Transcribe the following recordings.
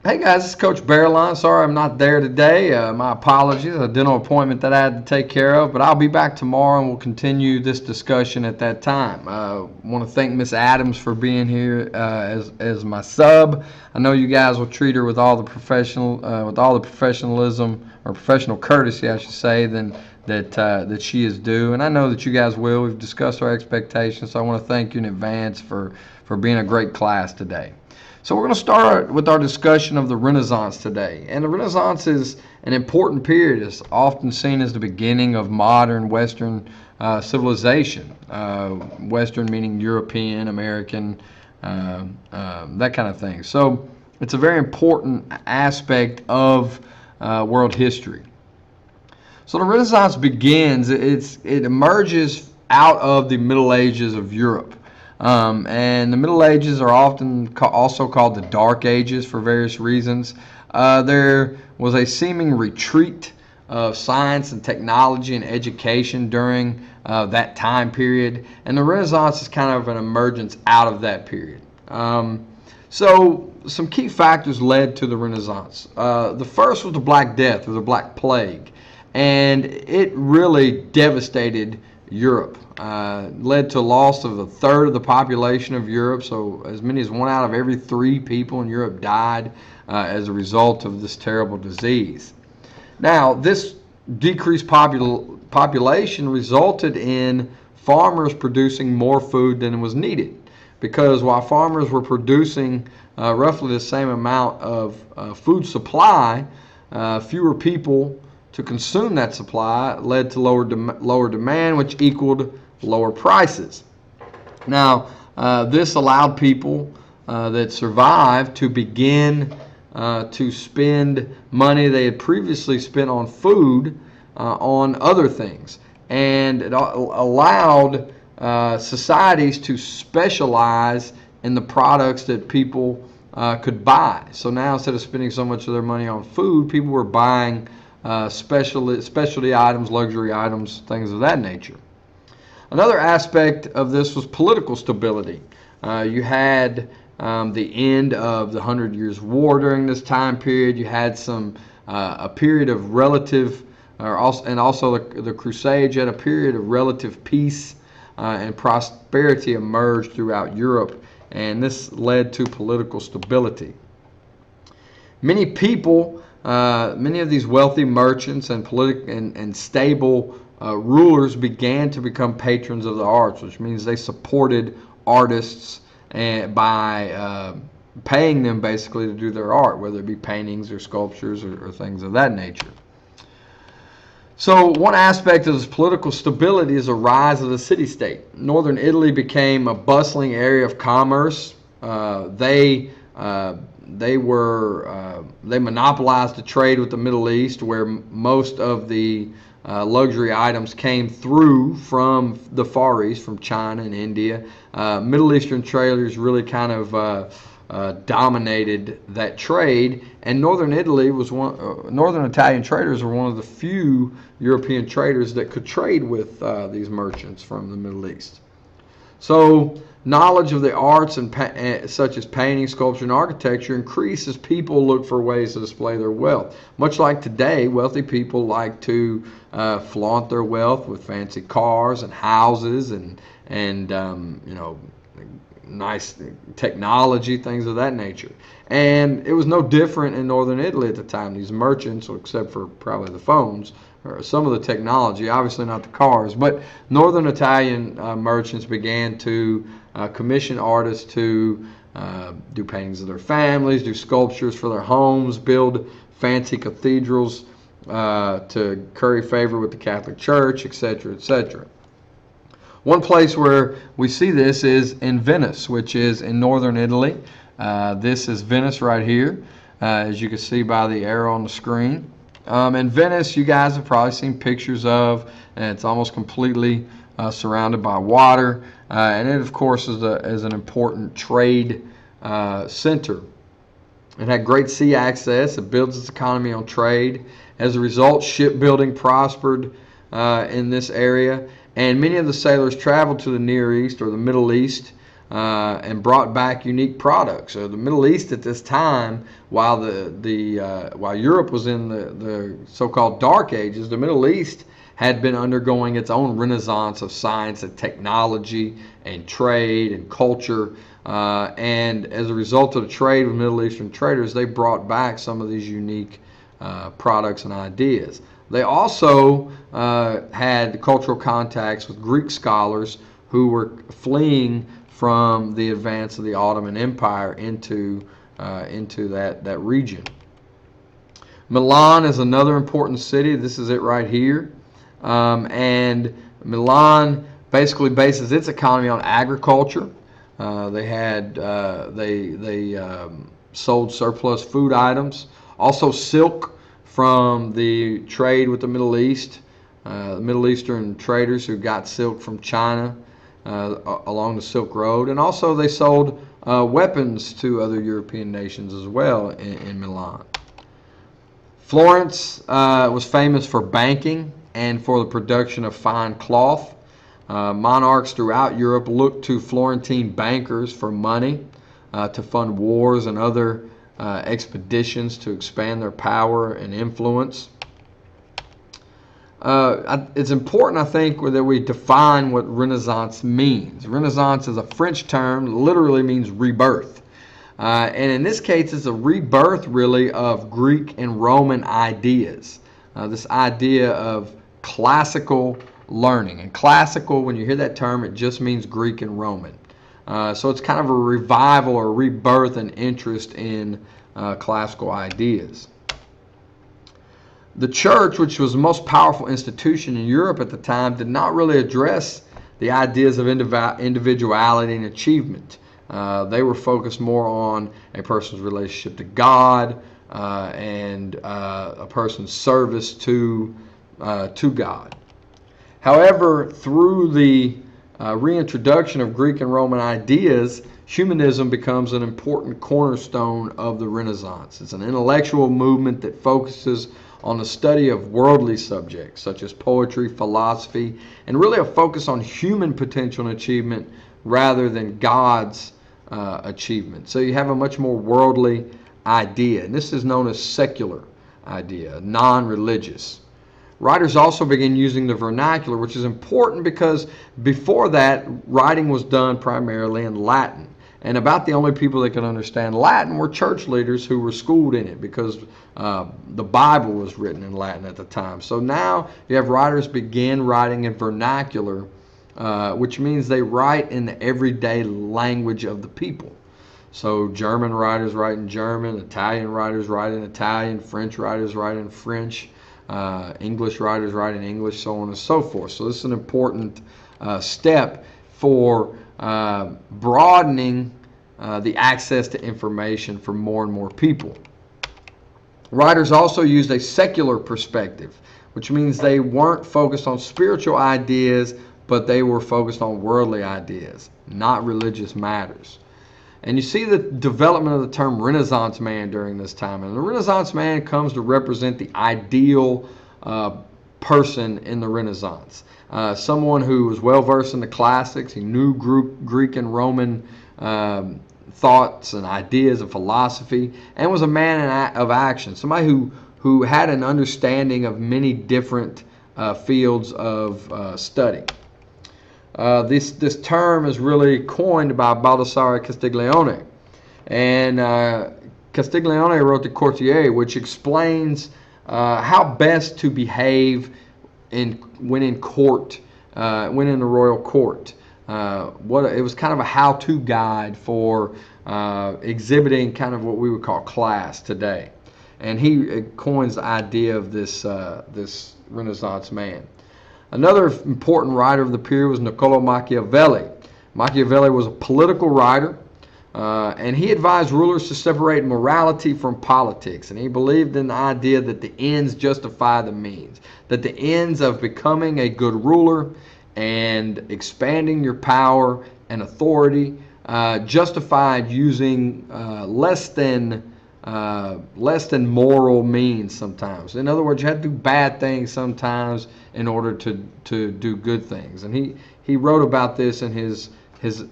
Hey guys, this is Coach Barrelon. Sorry I'm not there today. My apologies. A dental appointment that I had to take care of, but I'll be back tomorrow and we'll continue this discussion at that time. I want to thank Miss Adams for being here as my sub. I know you guys will treat her with all the professionalism or professional courtesy, I should say, that she is due, and I know that you guys will. We've discussed our expectations, so I want to thank you in advance for being a great class today. So we're going to start with our discussion of the Renaissance today. And the Renaissance is an important period. It's often seen as the beginning of modern Western civilization. Western meaning European, American, that kind of thing. So it's a very important aspect of world history. So the Renaissance begins, it emerges out of the Middle Ages of Europe. And the Middle Ages are often also called the Dark Ages for various reasons. There was a seeming retreat of science and technology and education during that time period, and the Renaissance is kind of an emergence out of that period. So some key factors led to the Renaissance. The first was the Black Death, or the Black Plague, and it really devastated Europe. Led to a loss of a third of the population of Europe, so as many as 1 out of every 3 people in Europe died as a result of this terrible disease. Now, this decreased population resulted in farmers producing more food than was needed, because while farmers were producing roughly the same amount of food supply, fewer people to consume that supply led to lower demand, which equaled lower prices. Now, this allowed people that survived to begin to spend money they had previously spent on food on other things. And it allowed societies to specialize in the products that people could buy. So now, instead of spending so much of their money on food, people were buying specialty items, luxury items, things of that nature. Another aspect of this was political stability. You had the end of the 100 Years' War during this time period. You had a period of relative, and also the Crusades. You had a period of relative peace and prosperity emerged throughout Europe, and this led to political stability. Many people, many of these wealthy merchants and stable rulers began to become patrons of the arts, which means they supported artists by paying them basically to do their art, whether it be paintings or sculptures or things of that nature. So one aspect of this political stability is the rise of the city-state. Northern Italy became a bustling area of commerce. They monopolized the trade with the Middle East, where most of the luxury items came through from the Far East, from China and India. Middle Eastern traders really kind of dominated that trade, and Northern Italian traders were one of the few European traders that could trade with these merchants from the Middle East. So knowledge of the arts such as painting, sculpture, and architecture increased as people look for ways to display their wealth. Much like today, wealthy people like to flaunt their wealth with fancy cars and houses and nice technology, things of that nature. And it was no different in Northern Italy at the time. These merchants, except for probably the phones, or some of the technology, obviously not the cars, but Northern Italian merchants began to commission artists to do paintings of their families, do sculptures for their homes, build fancy cathedrals to curry favor with the Catholic Church, etc., etc. One place where we see this is in Venice, which is in northern Italy. This is Venice right here, as you can see by the arrow on the screen. In Venice, you guys have probably seen pictures of, and it's almost completely surrounded by water. And it, of course, is an important trade center. It had great sea access. It builds its economy on trade. As a result, shipbuilding prospered in this area. And many of the sailors traveled to the Near East or the Middle East and brought back unique products. So the Middle East at this time, while while Europe was in the so-called Dark Ages, the Middle East had been undergoing its own renaissance of science and technology and trade and culture. And as a result of the trade with Middle Eastern traders, they brought back some of these unique products and ideas. They also had cultural contacts with Greek scholars who were fleeing from the advance of the Ottoman Empire into that region. Milan is another important city. This is it right here. And Milan basically bases its economy on agriculture. They sold surplus food items, also silk from the trade with the Middle East. The Middle Eastern traders who got silk from China along the Silk Road, and also they sold weapons to other European nations as well in Milan. Florence was famous for banking and for the production of fine cloth. Monarchs throughout Europe looked to Florentine bankers for money to fund wars and other expeditions to expand their power and influence. It's important, I think, that we define what Renaissance means. Renaissance is a French term, literally means rebirth. And in this case, it's a rebirth, really, of Greek and Roman ideas. This idea of classical learning. And classical, when you hear that term, it just means Greek and Roman. So it's kind of a revival or rebirth and interest in classical ideas. The church, which was the most powerful institution in Europe at the time, did not really address the ideas of individuality and achievement. They were focused more on a person's relationship to God and a person's service to God. However, through the reintroduction of Greek and Roman ideas, humanism becomes an important cornerstone of the Renaissance. It's an intellectual movement that focuses on the study of worldly subjects such as poetry, philosophy, and really a focus on human potential and achievement rather than God's achievement. So you have a much more worldly idea, and this is known as secular idea, non-religious. Writers also began using the vernacular, which is important because before that, writing was done primarily in Latin. And about the only people that could understand Latin were church leaders who were schooled in it because the Bible was written in Latin at the time. So now you have writers begin writing in vernacular, which means they write in the everyday language of the people. So German writers write in German, Italian writers write in Italian, French writers write in French, English writers write in English, so on and so forth. So this is an important step for broadening the access to information for more and more people. Writers also used a secular perspective, which means they weren't focused on spiritual ideas, but they were focused on worldly ideas, not religious matters. And you see the development of the term Renaissance man during this time. And the Renaissance man comes to represent the ideal person in the Renaissance. Someone who was well versed in the classics. He knew Greek and Roman thoughts and ideas of philosophy, and was a man of action. Somebody who had an understanding of many different fields of study. This term is really coined by Baldassare Castiglione, and Castiglione wrote the Courtier, which explains how best to behave when in court, when in the royal court. It was kind of a how-to guide for exhibiting kind of what we would call class today, and he coins the idea of this Renaissance man. Another important writer of the period was Niccolò Machiavelli. Machiavelli was a political writer, and he advised rulers to separate morality from politics. And he believed in the idea that the ends justify the means, that the ends of becoming a good ruler and expanding your power and authority justified using less than moral means sometimes. In other words, you have to do bad things sometimes in order to do good things. And he wrote about this in his his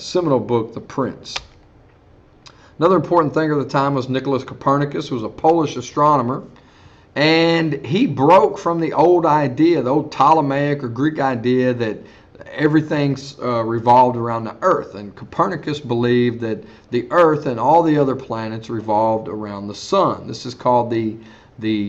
seminal book, The Prince. Another important thinker of the time was Nicholas Copernicus, who was a Polish astronomer. And he broke from the old idea, the old Ptolemaic or Greek idea that everything revolved around the Earth. And Copernicus believed that the Earth and all the other planets revolved around the sun. This is called the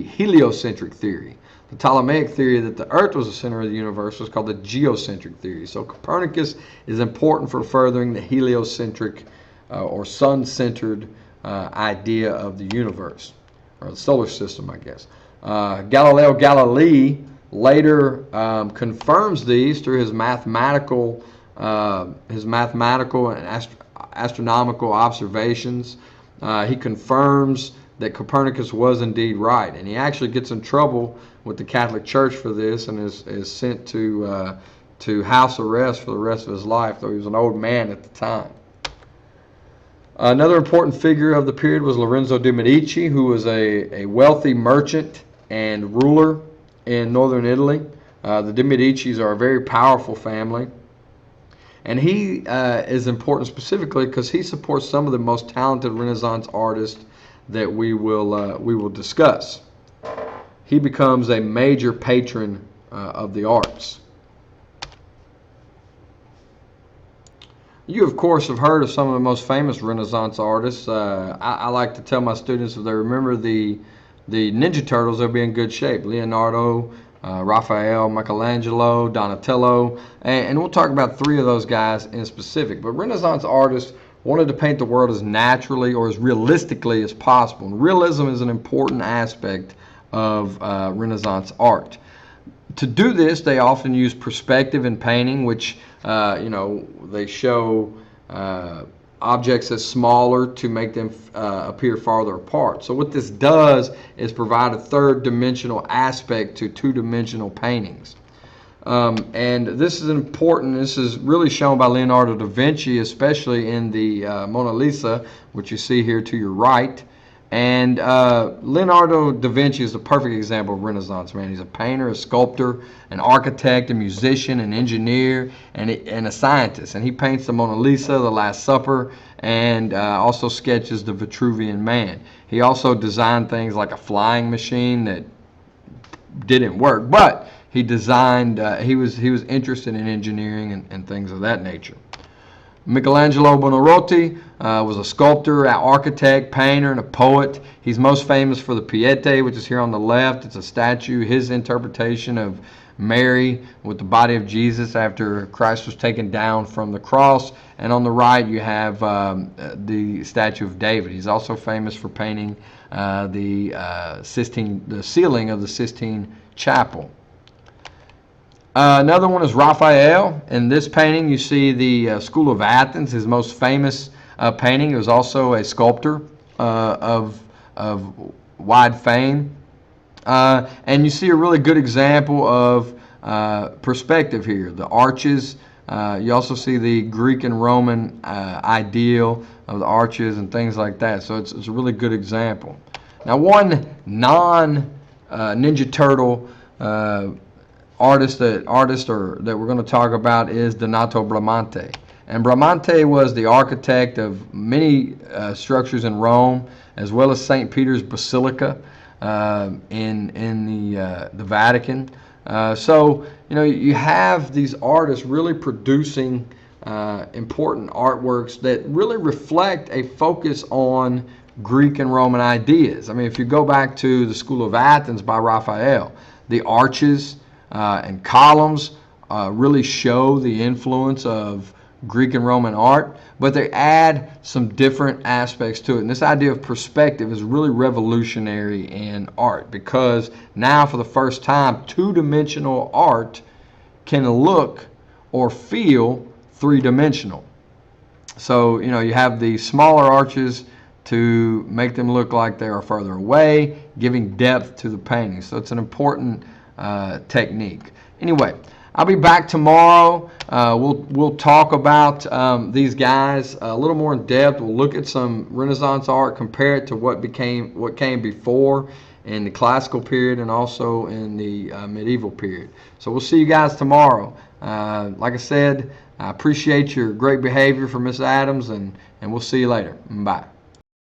heliocentric theory. The Ptolemaic theory that the Earth was the center of the universe was called the geocentric theory. So Copernicus is important for furthering the heliocentric or sun-centered idea of the universe, or the solar system, I guess. Galileo Galilei later confirms these through his mathematical and astronomical observations. He confirms that Copernicus was indeed right, and he actually gets in trouble with the Catholic Church for this, and is sent to house arrest for the rest of his life, though he was an old man at the time. Another important figure of the period was Lorenzo de' Medici, who was a wealthy merchant and ruler in northern Italy. The de' Medicis are a very powerful family. And he is important specifically because he supports some of the most talented Renaissance artists that we will discuss. He becomes a major patron of the arts. You, of course, have heard of some of the most famous Renaissance artists. I like to tell my students, if they remember the Ninja Turtles, they'll be in good shape. Leonardo, Raphael, Michelangelo, Donatello, and we'll talk about three of those guys in specific. But Renaissance artists wanted to paint the world as naturally or as realistically as possible. And realism is an important aspect of Renaissance art. To do this, they often use perspective in painting, which they show objects as smaller to make them appear farther apart. So what this does is provide a third dimensional aspect to two-dimensional paintings. And this is important. This is really shown by Leonardo da Vinci, especially in the Mona Lisa, which you see here to your right. And Leonardo da Vinci is the perfect example of Renaissance man. He's a painter, a sculptor, an architect, a musician, an engineer, and a scientist. And he paints the Mona Lisa, the Last Supper, and also sketches the Vitruvian Man. He also designed things like a flying machine that didn't work, but he designed. He was interested in engineering and things of that nature. Michelangelo Buonarroti was a sculptor, an architect, painter, and a poet. He's most famous for the Piete, which is here on the left. It's a statue, his interpretation of Mary with the body of Jesus after Christ was taken down from the cross. And on the right, you have the statue of David. He's also famous for painting the ceiling of the Sistine Chapel. Another one is Raphael. In this painting, you see the School of Athens, his most famous painting. He was also a sculptor of wide fame. And you see a really good example of perspective here. The arches. You also see the Greek and Roman ideal of the arches and things like that. So it's a really good example. Now, one non-Ninja Turtle artist that we're going to talk about is Donato Bramante. And Bramante was the architect of many structures in Rome, as well as St. Peter's Basilica in the Vatican. So you have these artists really producing important artworks that really reflect a focus on Greek and Roman ideas. I mean, if you go back to the School of Athens by Raphael, the arches and columns really show the influence of Greek and Roman art, but they add some different aspects to it. And this idea of perspective is really revolutionary in art, because now for the first time, two-dimensional art can look or feel three-dimensional. So, you have the smaller arches to make them look like they are further away, giving depth to the painting. So it's an important technique. Anyway, I'll be back tomorrow. We'll talk about these guys a little more in depth. We'll look at some Renaissance art, compare it to what came before in the classical period and also in the medieval period. So we'll see you guys tomorrow. Like I said, I appreciate your great behavior for Miss Adams, and we'll see you later. Bye.